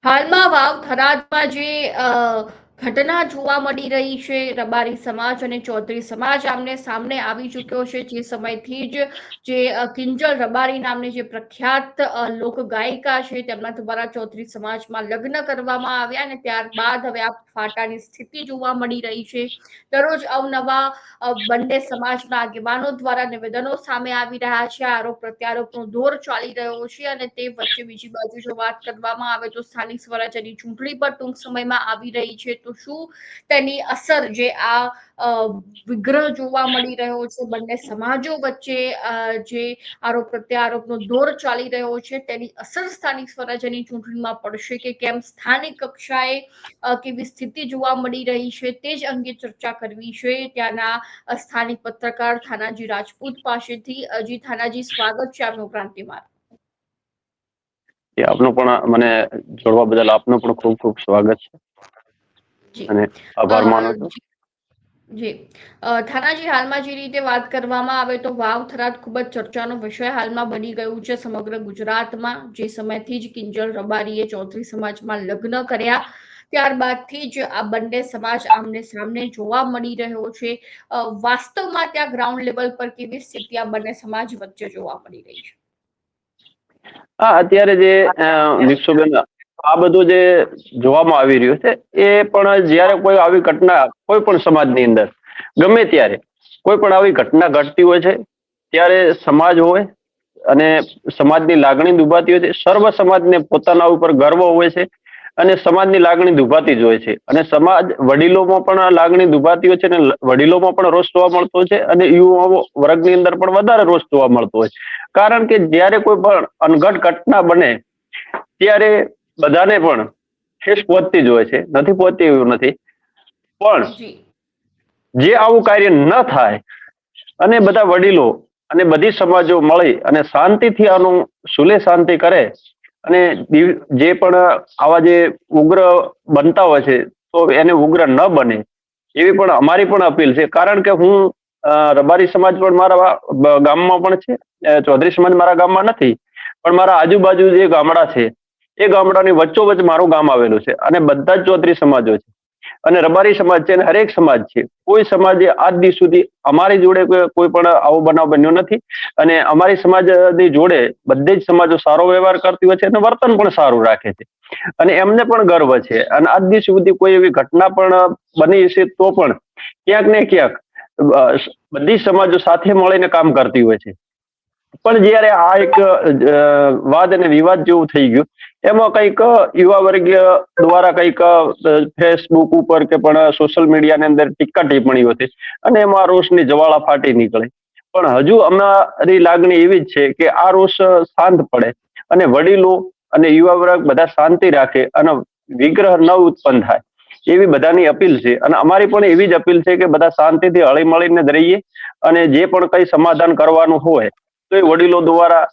હાલમાં વાવ થરાદમાં જે ઘટના જોવા મળી રહી છે, રબારી સમાજ અને ચૌધરી સમાજ આમને સામને આવી ચૂક્યો છે. જે સમયથી જ જે કિંજલ રબારી નામની જે પ્રખ્યાત લોક ગાયિકા છે તેમના દ્વારા ચૌધરી સમાજમાં લગ્ન કરવામાં આવ્યા અને ત્યારબાદ હવે આ ફાટાની સ્થિતિ જોવા મળી રહી છે. દરરોજ અવનવા બંને સમાજના આગેવાનો દ્વારા નિવેદનો સામે આવી રહ્યા છે. આરોપ પ્રત્યારોપનો દોર ચાલી રહ્યો છે અને તે વચ્ચે બીજી બાજુ જો વાત કરવામાં આવે તો સ્થાનિક સ્વરાજ્યની ચૂંટણી પર ટૂંક સમયમાં આવી રહી છે. તો શું તેની અસર જે આ વિગ્રહ જોવા મળી રહ્યો છે બંને સમાજો વચ્ચે, જે આરોપ પ્રત્યારોપનો દોર ચાલી રહ્યો છે તેની અસર સ્થાનિક સ્વરાજ્યની ચૂંટણીમાં પડશે કે કેમ, સ્થાનિક કક્ષાએ કેવી સ્થિતિ જોવા મળી રહી છે તે જ અંગે ચર્ચા કરવી છે ત્યાંના સ્થાનિક પત્રકાર થાનાજી રાજપૂત પાસેથી. જી થાનાજી, સ્વાગત છે આપનું ક્રાંતિમાં. આપનું પણ મને જોડવા બદલ આપનું પણ ખૂબ ખૂબ સ્વાગત છે અને આભાર માનું છું. જી થાનાજી, હાલમાં જે રીતે વાત કરવામાં આવે તો વાવ થરાદ ખૂબ જ ચર્ચાનો વિષય હાલમાં બની ગયું છે સમગ્ર ગુજરાતમાં. જે સમયથી જ કિંજલ રબારીએ ચૌધરી સમાજમાં લગ્ન કર્યા ત્યારબાદથી જ આ બંને સમાજ આમને સામને જોવા મળી રહ્યો છે. વાસ્તવમાં ત્યાં ગ્રાઉન્ડ લેવલ પર કેવી સ્થિતિ આ બંને સમાજ વચ્ચે જોવા મળી રહી છે? હા, અત્યારે જે નિક્ષુબેન આ બધું જે જોવામાં આવી રહ્યું છે એ પણ જયારે કોઈ આવી ઘટના કોઈ પણ સમાજની અંદર ગમે ત્યારે કોઈ પણ આવી ઘટના ઘટતી હોય છે ત્યારે સમાજ હોય અને સમાજની લાગણી દુભાતી હોય છે. સર્વ સમાજને પોતાના ઉપર ગર્વ હોય છે અને સમાજની લાગણી દુભાતી જ હોય છે અને સમાજ વડીલોમાં પણ લાગણી દુભાતી હોય છે અને વડીલોમાં પણ રોષ જોવા મળતો હોય છે અને યુવા વર્ગની અંદર પણ વધારે રોષ જોવા મળતો હોય છે. કારણ કે જ્યારે કોઈ પણ અનઘટ ઘટના બને ત્યારે બધાને પણ ઠેસ પહોંચતી જ હોય છે, નથી પહોંચતી એવું નથી, પણ જે આવું કાર્ય ન થાય અને બધા વડીલો અને બધી સમાજો મળી અને શાંતિથી આનું સુલે શાંતિ કરે અને જે પણ આવા જે ઉગ્ર બનતા હોય છે તો એને ઉગ્ર ન બને એવી પણ અમારી પણ અપીલ છે. કારણ કે હું રબારી સમાજ પણ મારા ગામમાં પણ છે, ચૌધરી સમાજ મારા ગામમાં નથી, પણ મારા આજુબાજુ જે ગામડા છે એ ગામડાની વચ્ચોવચ્ચ મારું ગામ આવેલું છે અને બધા જ ચૌધરી સમાજો છે અને રબારી સમાજ છે અને હરેક સમાજ છે. કોઈ સમાજે આજ દી સુધી અમારી જોડે કોઈ પણ આવો બનાવ બન્યો નથી અને અમારી સમાજની જોડે બધી જ સમાજો સારો વ્યવહાર કરતી હોય છે અને વર્તન પણ સારું રાખે છે અને એમને પણ ગર્વ છે. અને આજ દી સુધી કોઈ એવી ઘટના પણ બની છે તો પણ ક્યાંક ને ક્યાંક બધી સમાજો સાથે મળીને કામ કરતી હોય છે. પણ જયારે આ એક વાદ અને વિવાદ જેવું થઈ ગયું એમાં કંઈક યુવા વર્ગીય દ્વારા કંઈક ફેસબુક ઉપર કે પણ સોશિયલ મીડિયાની અંદર ટીકા ટિપ્પણીઓ હતી અને એમાં રોષની જ્વાળા ફાટી નીકળી. પણ હજુ અમારી લાગણી એવી જ છે કે આ રોષ શાંત પડે અને વડીલો અને યુવા વર્ગ બધા શાંતિ રાખે અને વિગ્રહ ન ઉત્પન્ન થાય એવી બધાની અપીલ છે. અને અમારી પણ એવી જ અપીલ છે કે બધા શાંતિથી હળી મળીને જ રહીએ અને જે પણ કઈ સમાધાન કરવાનું હોય તો એ વડીલો દ્વારા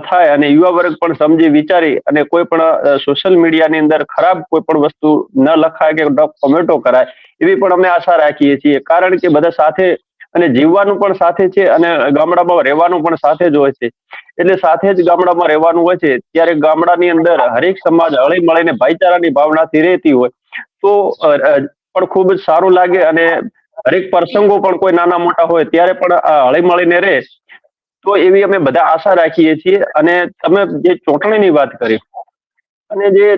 થાય અને યુવા વર્ગ પણ સમજી વિચારી અને કોઈ પણ સોશિયલ મીડિયાની અંદર ખરાબ કોઈ પણ વસ્તુ ન લખાય કે કોમેન્ટો કરાય એવી પણ અમે આશા રાખીએ છીએ. કારણ કે બધા સાથે અને જીવવાનું પણ સાથે છે અને ગામડામાં રહેવાનું પણ સાથે જ હોય છે. એટલે સાથે જ ગામડામાં રહેવાનું હોય છે ત્યારે ગામડાની અંદર હરેક સમાજ હળી મળીને ભાઈચારાની ભાવનાથી રહેતી હોય તો પણ ખૂબ જ સારું લાગે અને હરેક પ્રસંગો પણ કોઈ નાના મોટા હોય ત્યારે પણ હળી મળીને રહે તો એવી અમે બધા આશા રાખીએ છીએ. અને તમે જે ચૂંટણીની વાત કરી અને જે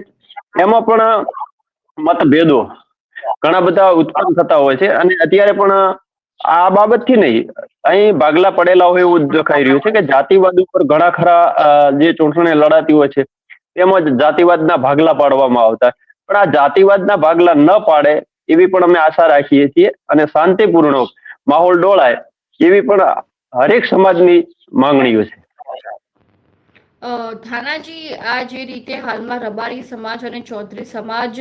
એમાં પણ મતભેદો ઘણા બધા ઉત્પન્ન થતા હોય છે અને અત્યારે પણ આ બાબતથી નહીં, અહીં ભાગલા પડેલા હોય એવું દેખાઈ રહ્યું છે કે જાતિવાદ ઉપર ઘણા ખરા જે ચૂંટણી લડાતી હોય છે તેમજ જાતિવાદના ભાગલા પાડવામાં આવતા, પણ આ જાતિવાદના ભાગલા ન પાડે એવી પણ અમે આશા રાખીએ છીએ અને શાંતિપૂર્ણ માહોલ ડોળાય એવી પણ હરેક સમાજની માંગણીઓ છે. થાનાજી, આ જે રીતે હાલમાં રબારી સમાજ અને ચૌધરી સમાજ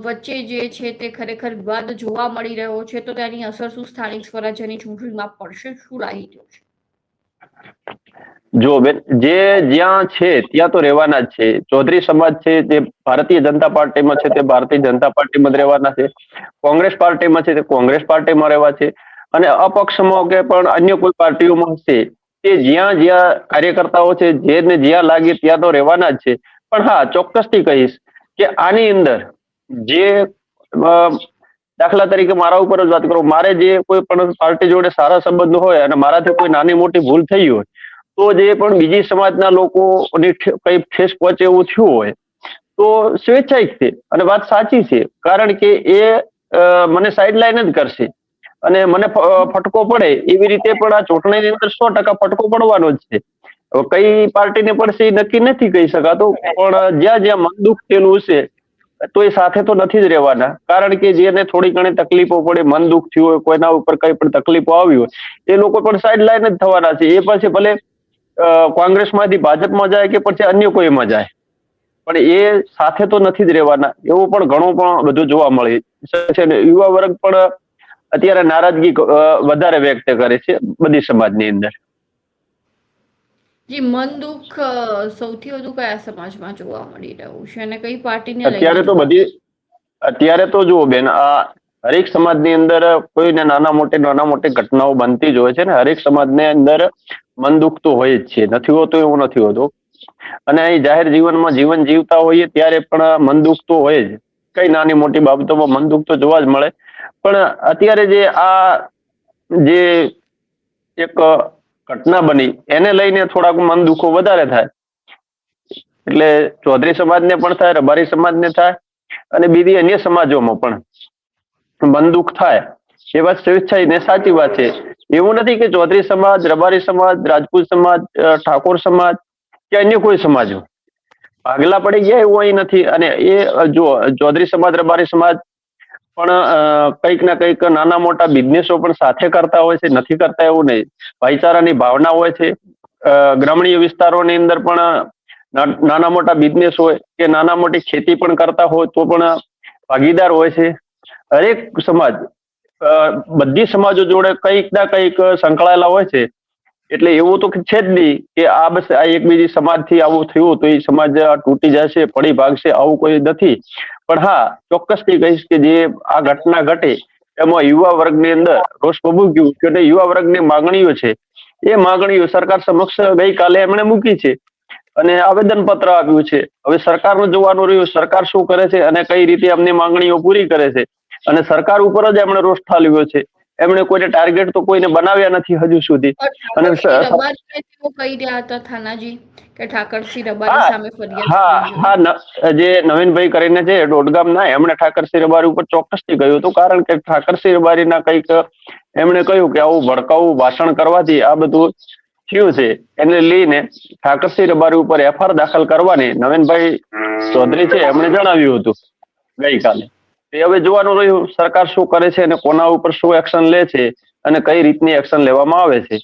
વચ્ચે જે છે તે ખરેખર વિવાદ જોવા મળી રહ્યો છે, તો તેની અસર શું સ્થાનિક સ્વરાજ્યની ચૂંટણીમાં પડશે, શું રાહી રહ્યું છે? જો બેન, જે જ્યાં છે ત્યાં તો રહેવાના જ છે. ચૌધરી સમાજ છે તે ભારતીય જનતા પાર્ટીમાં છે તે ભારતીય જનતા પાર્ટીમાં જ રહેવાના છે, કોંગ્રેસ પાર્ટીમાં છે તે કોંગ્રેસ પાર્ટીમાં રહેવા છે અને અપક્ષમાં કે પણ અન્ય કોઈ પાર્ટીઓમાં હશે તે જ્યાં જ્યાં કાર્યકર્તાઓ છે જેને જ્યાં લાગે ત્યાં તો રહેવાના જ છે. પણ હા, ચોક્કસથી કહીશ કે આની અંદર જે દાખલા તરીકે મારા ઉપર જ વાત કરું, મારે જે કોઈ પણ પાર્ટી જોડે સારા સંબંધ હોય અને મારાથી કોઈ નાની મોટી ભૂલ થઈ હોય તો જે પણ બીજી સમાજના લોકોની કઈ ઠેસ પહોંચે એવું થયું હોય તો સ્વેચ્છાઇક છે અને વાત સાચી છે, કારણ કે એ મને સાઇડલાઇન જ કરશે અને મને ફટકો પડે એવી રીતે પણ આ ચૂંટણીની અંદર 100% ફટકો પડવાનો જ છે. કઈ પાર્ટીને પડશે એ નક્કી નથી કહી શકાતું, પણ જ્યાં જ્યાં મન દુઃખ થયેલું છે તો એ સાથે તો નથી જ રહેવાના, કારણ કે જેને થોડી ઘણી તકલીફો પડે, મન દુઃખ થયું હોય, કોઈના ઉપર કઈ પણ તકલીફો આવી હોય એ લોકો પણ સાઇડલાઇન જ થવાના છે. એ પછી ભલે કોંગ્રેસમાંથી ભાજપમાં જાય કે પછી અન્ય કોઈમાં જાય, પણ એ સાથે તો નથી જ રહેવાના. એવું પણ ઘણું પણ બધું જોવા મળે છે. યુવા વર્ગ પણ અત્યારે નારાજગી વધારે વ્યક્ત કરે છે બધી સમાજની અંદર. જી, મન દુઃખ સૌથી વધુ કયા સમાજમાં જોવા મળી રહ્યું છે અને કઈ પાર્ટીને લઈને? અત્યારે તો જુઓ બેન, આ હરેક સમાજની અંદર કોઈને નાના મોટી ઘટનાઓ બનતી જ હોય છે ને. હરેક સમાજની અંદર મન દુઃખ તો હોય જ છે, નથી હોતું એવું નથી હોતું. અને અહીં જાહેર જીવનમાં જીવન જીવતા હોઈએ ત્યારે પણ મન દુઃખ તો હોય જ. કઈ નાની મોટી બાબતોમાં મન દુઃખ તો જોવા જ મળે. પણ અત્યારે જે એક ઘટના બની એને લઈને થોડાક મન દુઃખો વધારે થાય. એટલે ચૌધરી સમાજને પણ થાય, રબારી સમાજને થાય અને બીજી અન્ય સમાજોમાં પણ મન દુઃખ થાય. એ વાત સ્વેચ્છાઈ ને સાચી વાત છે. એવું નથી કે ચૌધરી સમાજ, રબારી સમાજ, રાજપૂત સમાજ, ઠાકોર સમાજ કે અન્ય કોઈ સમાજો ભાગલા પડી ગયા એવું અહીં નથી. અને એ જો ચૌધરી સમાજ, રબારી સમાજ પણ કંઈક ના કંઈક નાના મોટા બિઝનેસો પણ સાથે કરતા હોય છે, નથી કરતા એવું નહીં. ભાઈચારાની ભાવના હોય છે. ગ્રામીણ વિસ્તારોની અંદર પણ નાના મોટા બિઝનેસ હોય કે નાના મોટી ખેતી પણ કરતા હોય તો પણ ભાગીદાર હોય છે. હરેક સમાજ બધી સમાજો જોડે કંઈક ના કંઈક સંકળાયેલા હોય છે. એટલે એવું તો છે જ નહીં કે બસ આ એક બીજી સમાજથી આવું થયું તો એ સમાજ તૂટી જશે, પડી ભાગશે, આવું કોઈ નથી. પણ હા, ચોક્કસથી કહીશ કે જે આ ઘટના ઘટે એમાં યુવા વર્ગની અંદર રોષ ભભૂક્યું કે યુવા વર્ગની માંગણીઓ છે એ માંગણીઓ સરકાર સમક્ષ ગઈકાલે એમણે મૂકી છે અને આવેદન પત્ર આપ્યું છે. હવે સરકારનું જોવાનું રહ્યું સરકાર શું કરે છે અને કઈ રીતે એમની માંગણીઓ પૂરી કરે છે. અને સરકાર ઉપર જ એમણે રોષ ઠાલવ્યો છે. એમણે કોઈને ટાર્ગેટ તો કોઈને બનાવ્યા નથી હજુ સુધી. અને કહી રહ્યા હતા થાનાજી કે ઠાકરસિંહ રબારી સામે હા, જે નવીનભાઈ કરીને છે ડોડગામના, એમણે ઠાકરસિંહ રબારી ઉપર ચોક્કસથી કહ્યું હતું, કારણ કે ઠાકરસિંહ રબારીના કંઈક એમણે કહ્યું કે આવું ભડકાવું ભાષણ કરવાથી આ બધું થયું છે. એને લઈને ઠાકરસિંહ રબારી ઉપર FIR દાખલ કરવાની નવીનભાઈ ચૌધરી છે એમણે જણાવ્યું હતું ગઈકાલે. એ હવે જોવાનું રહ્યું સરકાર શું કરે છે અને કોના ઉપર શું એક્શન લે છે અને કઈ રીતની એક્શન લેવામાં આવે છે.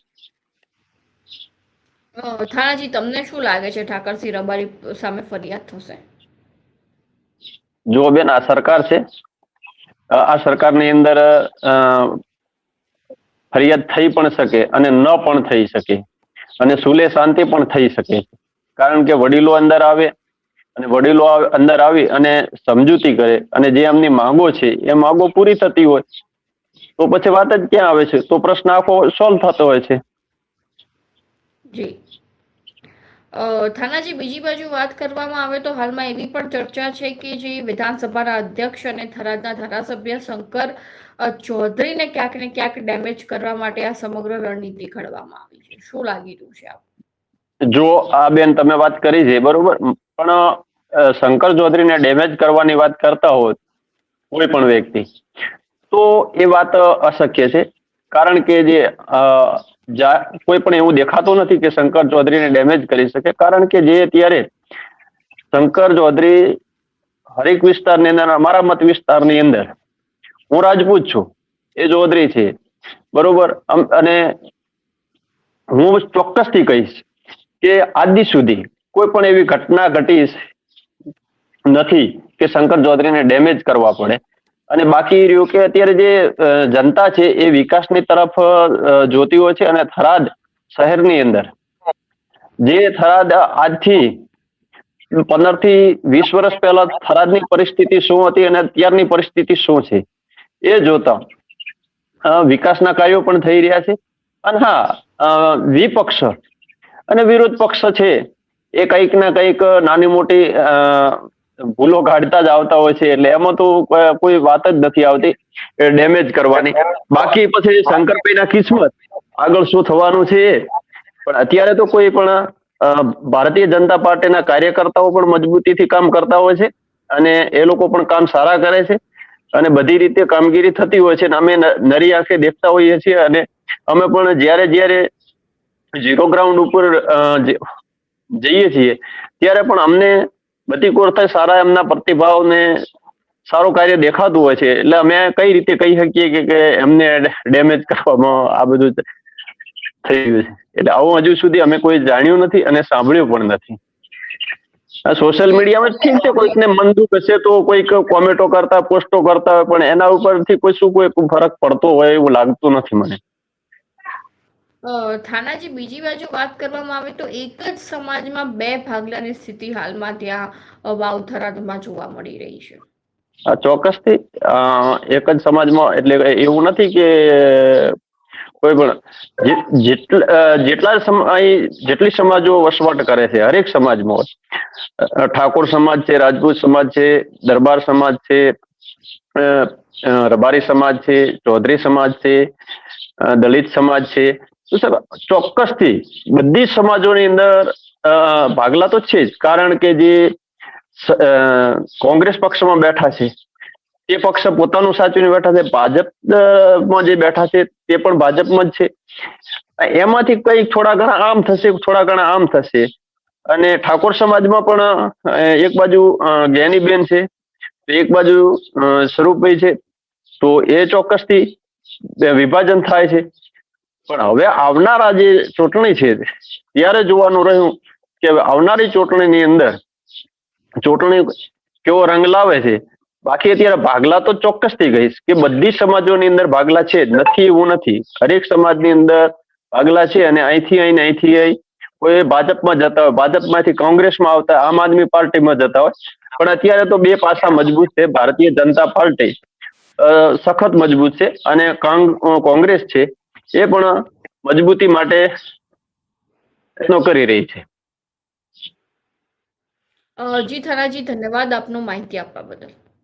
થાણાજી, તમને શું લાગે છે ઠાકરસિંહ રબારી સામે ફરિયાદ થશે? જો બેન, આ સરકાર છે, આ સરકારની અંદર ફરિયાદ થઈ પણ શકે અને ન પણ થઈ શકે અને સુલે શાંતિ પણ થઈ શકે. કારણ કે વડીલો અંદર આવે અને વડીલો અંદર આવી અને સમજૂતી કરે અને જે એમની માંગો છે એ માંગો પૂરી થતી હોય તો પછી વાત જ ક્યાં આવે છે, તો પ્રશ્ન આખો સોલ્વ થતો હોય છે. જી થાનાજી, બીજી બાજુ વાત કરવામાં આવે તો હાલમાં એવી પણ ચર્ચા છે કે જે વિધાનસભાના અધ્યક્ષ અને થરાદના ધારાસભ્ય શંકર ચૌધરીને ક્યાંક ને ક્યાંક ડેમેજ કરવા માટે આ સમગ્ર રણનીતિ ઘડવામાં આવી છે. શું લાગી રહ્યું છે આપ? જો આ બેન તમે વાત કરી છે બરોબર, પણ શંકર ચૌધરીને ડેમેજ કરવાની વાત કરતા હોત કોઈ પણ વ્યક્તિ તો એ વાત અશક્ય છે. કારણ કે જે કોઈ પણ એવું દેખાતું નથી કે શંકર ચૌધરીને ડેમેજ કરી શકે. કારણ કે જે અત્યારે શંકર ચૌધરી હરેક વિસ્તારની અંદર, અમારા મત વિસ્તારની અંદર, હું રાજપૂત છું, એ ચૌધરી છે બરોબર, અને હું ચોક્કસથી કહીશ કે આજ દી સુધી કોઈ પણ એવી ઘટના ઘટી નથી કે શંકર ચૌધરીને ડેમેજ કરવા પડે. અને બાકી રહ્યું કે અત્યારે જે જનતા છે એ વિકાસની તરફ જોતી હોય છે. અને થરાદ શહેરની અંદર જે થરાદ આજથી 15 થી 20 વર્ષ પહેલા થરાદની પરિસ્થિતિ શું હતી અને અત્યારની પરિસ્થિતિ શું છે એ જોતા વિકાસના કાર્યો પણ થઈ રહ્યા છે. અને હા, વિપક્ષ અને વિરોધ પક્ષ છે એ કંઈક ના કંઈક નાની મોટી ભૂલો કાઢતા જ આવતા હોય છે, એટલે એમાં તો કોઈ વાત જ નથી આવતી ડેમેજ કરવાની. બાકી પછી શંકરભાઈના કિસ્મત આગળ શું થવાનું છે એ. પણ અત્યારે તો કોઈ પણ ભારતીય જનતા પાર્ટીના કાર્યકર્તાઓ પણ મજબૂતીથી કામ કરતા હોય છે, અને એ લોકો પણ કામ સારા કરે છે, અને બધી રીતે કામગીરી થતી હોય છે. અને અમે નરી આંખે દેખતા હોઈએ છીએ, અને અમે પણ જ્યારે જ્યારે ઝીરો ગ્રાઉન્ડ ઉપર જઈએ છીએ ત્યારે પણ અમને બધી કોરથી સારા એમના પ્રતિભાવને સારું કાર્ય દેખાતું હોય છે. એટલે અમે કઈ રીતે કહી શકીએ કે એમને ડેમેજ કરવામાં આ બધું થઈ ગયું છે. એટલે આવું હજુ સુધી અમે કોઈ જાણ્યું નથી અને સાંભળ્યું પણ નથી. સોશિયલ મીડિયામાં ઠીક છે, કોઈકને મન દુઃખ હશે તો કોઈક કોમેન્ટો કરતા, પોસ્ટો કરતા હોય, પણ એના ઉપરથી કોઈ ફરક પડતો હોય એવું લાગતું નથી મને. થાનાજી, બીજી બાજુ વાત કરવામાં આવે તો એક જ સમાજમાં બે ભાગલાની સ્થિતિ હાલમાં ત્યાં વાવથરામાં જોવા મળી રહી છે. ચોક્કસથી એક જ સમાજમાં, એટલે એવું નથી કે કોઈ પણ જેટલી સમાજો વસવાટ કરે છે, હરેક સમાજમાં ઠાકોર સમાજ છે, રાજપૂત સમાજ છે, દરબાર સમાજ છે, રબારી સમાજ છે, ચૌધરી સમાજ છે, દલિત સમાજ છે, તો સાહેબ ચોક્કસથી બધી સમાજોની અંદર ભાગલા તો છે જ. કારણ કે જે કોંગ્રેસ પક્ષમાં બેઠા છે તે પક્ષ પોતાનું સાચવીને બેઠા છે, ભાજપમાં જે બેઠા છે તે પણ ભાજપમાં જ છે. એમાંથી કઈ થોડા ઘણા આમ થશે, થોડા ઘણા આમ થશે. અને ઠાકોર સમાજમાં પણ એક બાજુ જ્ઞાનીબેન છે, એક બાજુ સ્વરૂપભાઈ છે, તો એ ચોક્કસથી વિભાજન થાય છે. પણ હવે આવનારા જે ચૂંટણી છે ત્યારે જોવાનું રહ્યું કે આવનારી ચૂંટણીની અંદર ચૂંટણી કેવો રંગ લાવે છે. બાકી અત્યારે ભાગલા તો ચોક્કસથી કહીશ કે બધી સમાજોની અંદર ભાગલા છે, નથી એવું નથી. હરેક સમાજની અંદર ભાગલા છે, અને અહીંથી અહીં કોઈ ભાજપમાં જતા હોય, ભાજપમાંથી કોંગ્રેસમાં આવતા, આમ આદમી પાર્ટીમાં જતા હોય. પણ અત્યારે તો બે પાસા મજબૂત છે. ભારતીય જનતા પાર્ટી સખત મજબૂત છે, અને કોંગ્રેસ છે એ પણ મજબૂતી માટે પ્રયત્નો કરી રહી છે. જી થાનાજી, ધન્યવાદ આપનો માહિતી આપવા બદલ.